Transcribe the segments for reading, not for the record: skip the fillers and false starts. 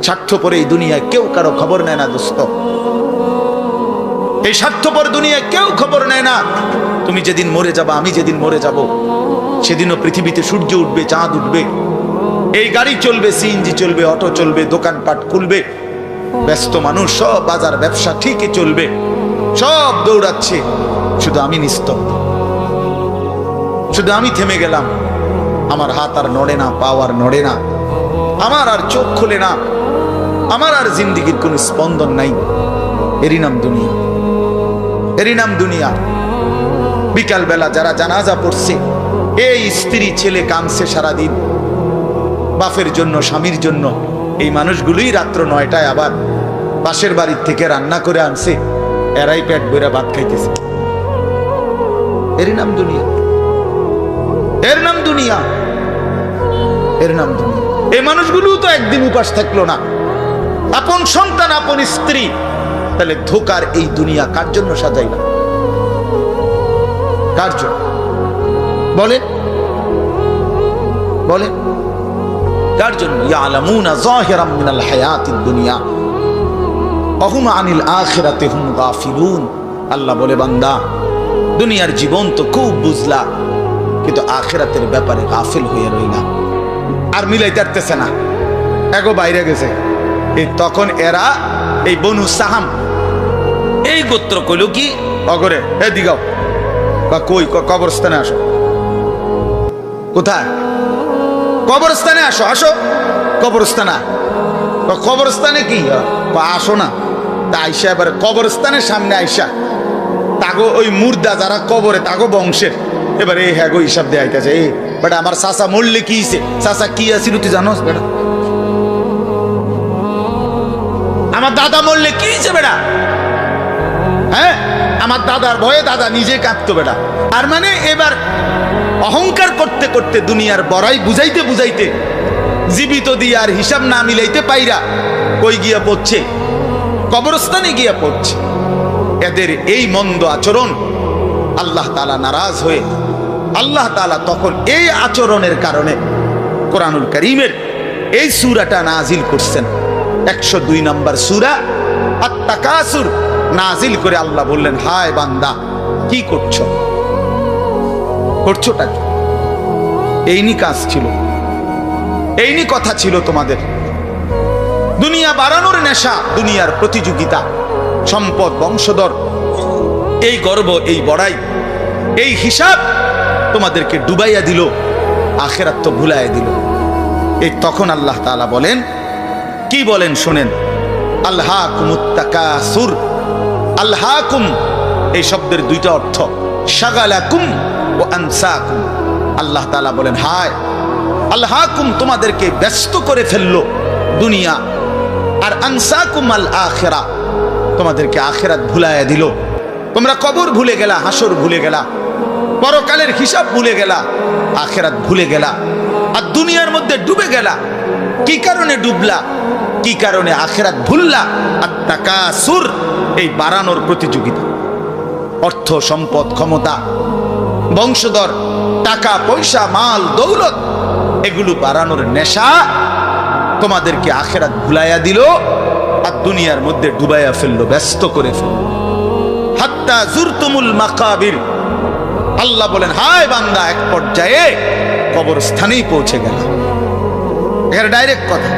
স্বার্থপর এই দুনিয়ায় কেউ কারো খবর নেয় না দোস্ত। এই স্বার্থপর দুনিয়ায় কেউ খবর নেয় না। তুমি যেদিন মরে যাবা, আমি যেদিন মরে যাব, সেদিনও পৃথিবীতে সূর্য উঠবে, চাঁদ উঠবে, এই গাড়ি চলবে, সিএনজি চলবে, অটো চলবে, দোকানপাট খুলবে, ব্যস্ত মানুষ সব বাজার ব্যবসা ঠিকই চলবে, সব দৌড়াচ্ছে, শুধু আমি নিস্তব্ধ, শুধু আমি থেমে গেলাম। আমার হাত আর নড়ে না, পা আর নড়ে না, আমার আর চোখ খুলে না, আমার আর জিন্দিগির কোন স্পন্দন নাই। এরই নাম দুনিয়া, এরই নাম দুনিয়া। বিকাল বেলা যারা জানাজা পড়ছে, এই স্ত্রী ছেলে কাঁদছে সারাদিন বাপের জন্য, স্বামীর জন্য, এই মানুষগুলোই রাত্র 9টায় আবার পাশের বাড়ির থেকে রান্না করে আনছে, এরাই পেট ভরে ভাত খাইতেছে। এরই নাম দুনিয়া, এর নাম দুনিয়া, এর নাম দুনিয়া। এই মানুষগুলো তো একদিন উপাস থাকলো না, আপন সন্তান, আপন স্ত্রী। তাহলে ধোকার এই দুনিয়া কার জন্য সাজাইলাম? কার জন্য বলেন, বলেন কার জন্য? ইয়ালামুনা যাহিরাম মিনাল হায়াতিদ দুনিয়া ওয়া হুম আনিল আখিরাতি হুম গাফিলুন। আল্লাহ বলে, বান্দা দুনিয়ার জীবন তো খুব বুঝলা, কিন্তু আখিরাতের ব্যাপারে গাফিল হয়ে রইলা। আর মিলাইতে পারতেছে না, এগো বাইরে গেছে। এই তখন এরা এই বনু সাহাম এই গোত্র কইল কি অগরে, এ দিগাও বা কই, কবরস্থানে আসো। কোথায়? কবরস্থানে আসো, আসো কবরস্থানে। কবরস্থানে কি আসো না? তা আইসা এবার কবরস্থানের সামনে আইসা তাগো ওই মুর্দা যারা কবরে তাগো বংশের এবারে এই হ্যাগো হিসাব দিয়ে আইতেছে। এই বেটা আমার চাচা মরলে কি হইছে? চাচা কি আছিল তুই জানোস বেটা? আমার দাদা মরলে কি হয়েছে বেটা? হ্যাঁ, আমার দাদার ভয়ে দাদা নিজে কাঁদতো বেটা। আর মানে এবার অহংকার করতে করতে দুনিয়ার বড়াই বুঝাইতে বুঝাইতে জীবিত দিয়ে আর হিসাব না মিলাইতে পাইরা কই গিয়া পড়ছে? কবরস্থানে গিয়া পড়ছে। এদের এই মন্দ আচরণ আল্লাহ তাআলা নারাজ হয়ে আল্লাহ তাআলা তখন এই আচরণের কারণে কোরআনুল কারীমের এই সূরাটা নাজিল করছেন। 102 নম্বর সূরা আত-তাকাসুর নাজিল করে আল্লাহ বললেন, হায় বান্দা কি করছো? করছোটা কি? এইনি কাজ ছিল, এইনি কথা ছিল তোমাদের। দুনিয়া বাড়ানোর নেশা, দুনিয়ার প্রতিযোগিতা, সম্পদ, বংশধর, এই গর্ব, এই বড়াই, এই হিসাব তোমাদেরকে ডুবাইয়া দিল, আখিরাত তো ভুলাইয়া দিল। এই তখন আল্লাহ তাআলা বলেন, কি বলেন শোনেন, আলহাকুমুত তাকাসুর। আলহাকুম এই শব্দের দুইটা অর্থ, শাগালাকুম ও আনসাকুম। আল্লাহ তাআলা বলেন, হায় আলহাকুম তোমাদেরকে ব্যস্ত করে ফেললো দুনিয়া, আর আনসাকুম আল আখিরা তোমাদেরকে আখিরাত ভুলাইয়া দিল। তোমরা কবর ভুলে গেলা, হাসর ভুলে গেলা, পরকালের হিসাব ভুলে গেলা, আখিরাত ভুলে গেলা, আর দুনিয়ার মধ্যে ডুবে গেলা। কি কারণে ডুবলা? কি কারণে আখিরাত ভুললা? আত-তাকাসুর এই বাড়ানোর প্রতিযোগিতা, অর্থ সম্পদ, ক্ষমতা, বংশধর, টাকা পয়সা, মাল দৌলত, এগুলো বাড়ানোর নেশা তোমাদেরকে আখিরাত ভুলাইয়া দিল আর দুনিয়ার মধ্যে ডুবাইয়া ফেললো, ব্যস্ত করে ফেললো। হাত্তা জুরতুমুল মাকাবির। আল্লাহ বলেন, হায় বান্দা এক পর্যায়ে কবরস্থানেই পৌঁছে গেল। এর ডাইরেক্ট কথা,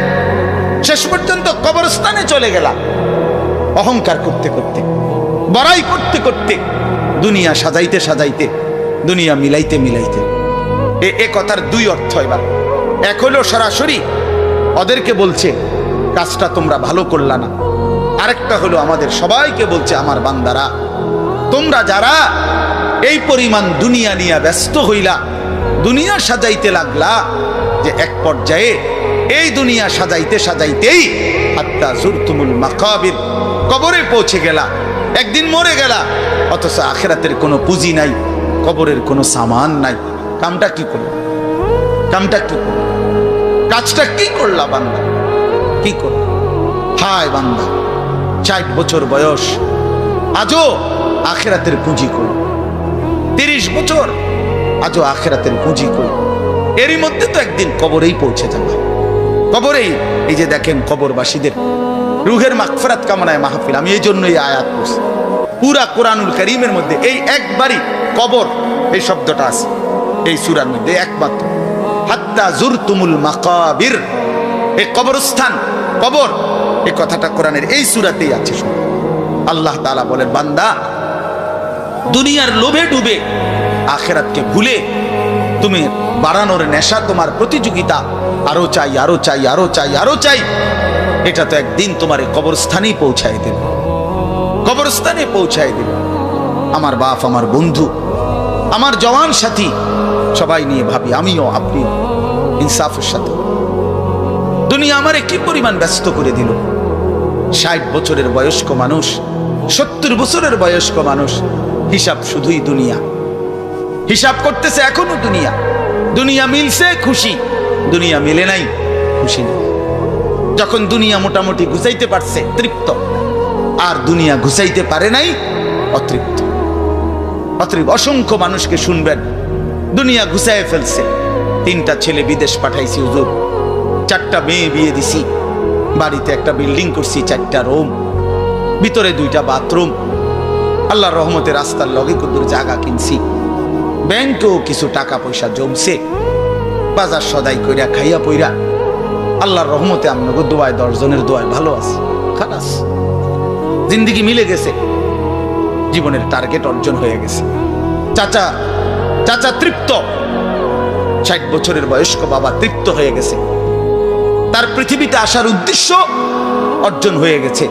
শেষ পর্যন্ত কবরস্থানে চলে গেলা। অহংকার করতে করতে, বড়াই করতে করতে, দুনিয়া সাজাইতে সাজাইতে, দুনিয়া মিলাইতে মিলাইতে। এ কথার দুই অর্থ। এবার এক হলো সরাসরি ওদেরকে বলছে কাজটা তোমরা ভালো করলা না, আরেকটা হলো আমাদের সবাইকে বলছে, আমার বান্দারা তোমরা যারা এই পরিমাণ দুনিয়া নিয়ে ব্যস্ত হইলা, দুনিয়া সাজাইতে লাগলা, যে এক পর্যায়ে এই দুনিয়া সাজাইতে সাজাইতেই হাত্তা জুরতুমুল মাকাবির কবরে পৌঁছে গেলা, একদিন মরে গেলা, অথচ আখিরাতের কোনো পুঁজি নাই, কবরের কোনো সামান নাই। কামটা কি করলা? কামটা কি করলা? কাজটা কি করলা বান্দা? কি করলা? হায় বান্দা 60 বছর বয়স, আজও আখিরাতের পুঁজি কই? 30 বছর, আজও আখিরাতের পুঁজি কই? এরই মধ্যে তো একদিন কবরেই পৌঁছে যাবে। কবরেই এই যে দেখেন কবরবাসীদের রুহের মাগফিরাত কামনায় মাহফিল। আমি এই জন্য এই আয়াত পড়ছি। পুরা কোরআনুল কারীমের মধ্যে এই একবারই কবর এই শব্দটা আছে এই সূরার মধ্যে একমাত্র। হাত্তা জুরতুমুল মাকাবির, এই কবরস্থান কবর এই কথাটা কোরআনের এই সূরাতেই আছে। আল্লাহ তাআলা বলেন, বান্দা দুনিয়ার লোভে ডুবে আখিরাতকে ভুলে তুমি বাড়ানোর নেশা, তোমার প্রতিযোগিতা, আরো চাই আরো চাই আরো চাই আরো চাই, এটা তো একদিন তোমার এই কবরস্থানেই পৌঁছায় দেবে, কবরস্থানে পৌঁছায় দেবে। আমার বাপ, আমার বন্ধু, আমার জওয়ান সাথী সবাই নিয়ে ভাবি, আমিও আপনিও ইনসাফের সাথে। দুনিয়া আমারে কি পরিমাণ ব্যস্ত করে দিল। 60 বছরের বয়স্ক মানুষ, 70 বছরের বয়স্ক মানুষ, হিসাব শুধুই দুনিয়া, হিসাব করতেছে এখনো দুনিয়া। দুনিয়া মিলছে খুশি, দুনিয়া মিলে নাই খুশি নেই। যখন দুনিয়া মোটামুটি ঘুষাইতে পারছে তৃপ্ত, আর দুনিয়া ঘুষাইতে পারে নাই অতৃপ্ত। অসংখ্য মানুষকে শুনবেন দুনিয়া ঘুষায় ফেলছে। 3টা ছেলে বিদেশ পাঠাইছি হুজুর, 4টা মেয়ে বিয়ে দিছি, বাড়িতে একটা বিল্ডিং করছি, 4টা রুম, ভিতরে 2টা বাথরুম, আল্লাহর রহমতে রাস্তার লগে কুদুর জায়গা কিনছি, ব্যাংকেও কিছু টাকা পয়সা জমছে, বাজার সদাই কইরা খাইয়া পইরা আল্লাহর রহমতে আপনাকে দোয়ায় 10 জনের দোয়ায় ভালো আছে। খালাস, জিন্দেগি মিলে গেছে, জীবনের টার্গেট অর্জন হয়ে গেছে। চাচা তৃপ্ত, 60 বছরের বয়স্ক বাবা তৃপ্ত হয়ে গেছে, তার পৃথিবীতে আসার উদ্দেশ্য অর্জন হয়ে গেছে।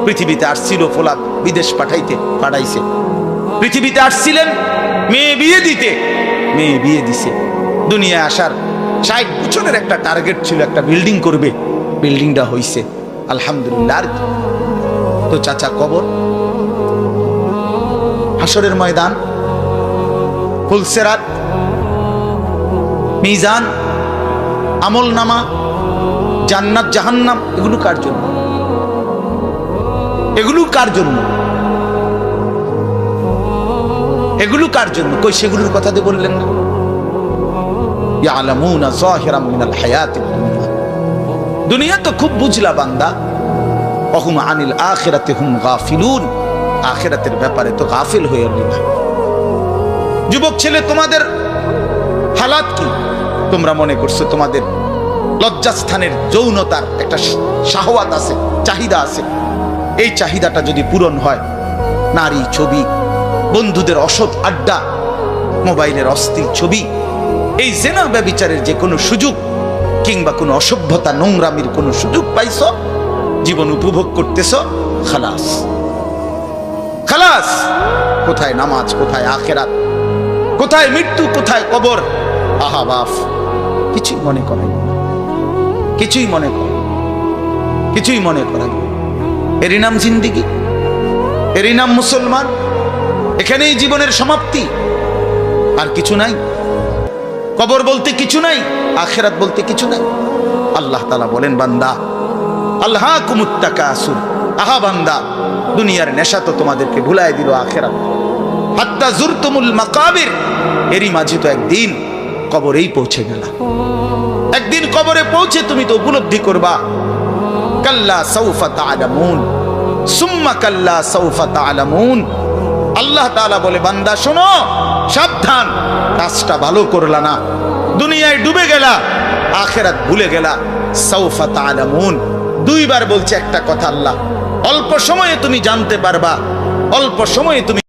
পৃথিবীতে আসছিল ফোলাদ বিদেশ পাঠাইছে, পৃথিবীতে আসছিলেন মেয়ে বিয়ে দিতে, মেয়ে বিয়ে দিছে। দুনিয়ায় আসার 60 বছরের একটা টার্গেট ছিল, একটা বিল্ডিং করবে, বিল্ডিংটা হইছে আলহামদুলিল্লাহ। তো চাচা কবর, হাসরের ময়দান, ফুলসেরাত, মিজান, আমল নামা, জান্নাত জাহান্নাম, এগুলো কার জন্য? এগুলো কার জন্য? এগুলো কার জন্য? কই সেগুলোর কথা দিয়ে বললেন না? ইয়ালামুনা যাহিরাম মিনাল হায়াতিদ দুনিয়া, দুনিয়া তো খুব বুঝলা বান্দা, ওহুম আনিল আখিরাতি হুম গাফিলুন, আখিরাতের ব্যাপারে তো গাফিল হয়ে রইল। যুবক ছেলে, তোমাদের হালাত কি? তোমরা মনে করছো তোমাদের লজ্জাস্থানের যৌনতার একটা শাহওয়াত আছে, চাহিদা আছে। এই চাহিদাটা যদি পূরণ হয়, নারী, ছবি, বন্ধুদের অসৎ আড্ডা, মোবাইলের অস্থির ছবি, এই জেনা ব্যভিচারের যে কোনো সুযোগ কিংবা কোনো অসভ্যতা নোংরামির কোনো সুযোগ পাইছ, জীবন উপভোগ করতেছ, খালাস খালাস। কোথায় নামাজ, কোথায় আখেরাত, কোথায় মৃত্যু, কোথায় কবর? আহা বাপ, কিছুই মনে করেন, কিছুই মনে করেন, কিছুই মনে করেন। এরই নাম জিন্দিগি, এরই নাম মুসলমান। এখানেই জীবনের সমাপ্তি, আর কিছু নাই। কবর বলতে কিছু নাই, আখিরাত বলতে কিছু নাই। আল্লাহ তাআলা বলেন, বান্দা আল্লাহকুমুত তাকাসুর, আহা বান্দা দুনিয়ার নেশা তো তোমাদেরকে ভুলায় দিল আখিরাত। হাত্তা জুরতুমুল মাকাবির, এরই মাঝে তো একদিন কবরেই পৌঁছে গেলা। একদিন কবরে পৌঁছে তুমি তো উপলব্ধি করবা, কাল্লা সাউফা তা'লামুন সুম্মা কাল্লা সাউফা তা'লামুন। আল্লাহ তাআলা বলে, বান্দা শোনো, সাবধান, কাজটা ভালো করলা না, দুনিয়ায় ডুবে গেলা, আখিরাত ভুলে গেলা। সাউফা তা'লামুন 2 বার বলছে একটা কথা আল্লাহ। অল্প সময়ে তুমি জানতে পারবা, অল্প সময়ে তুমি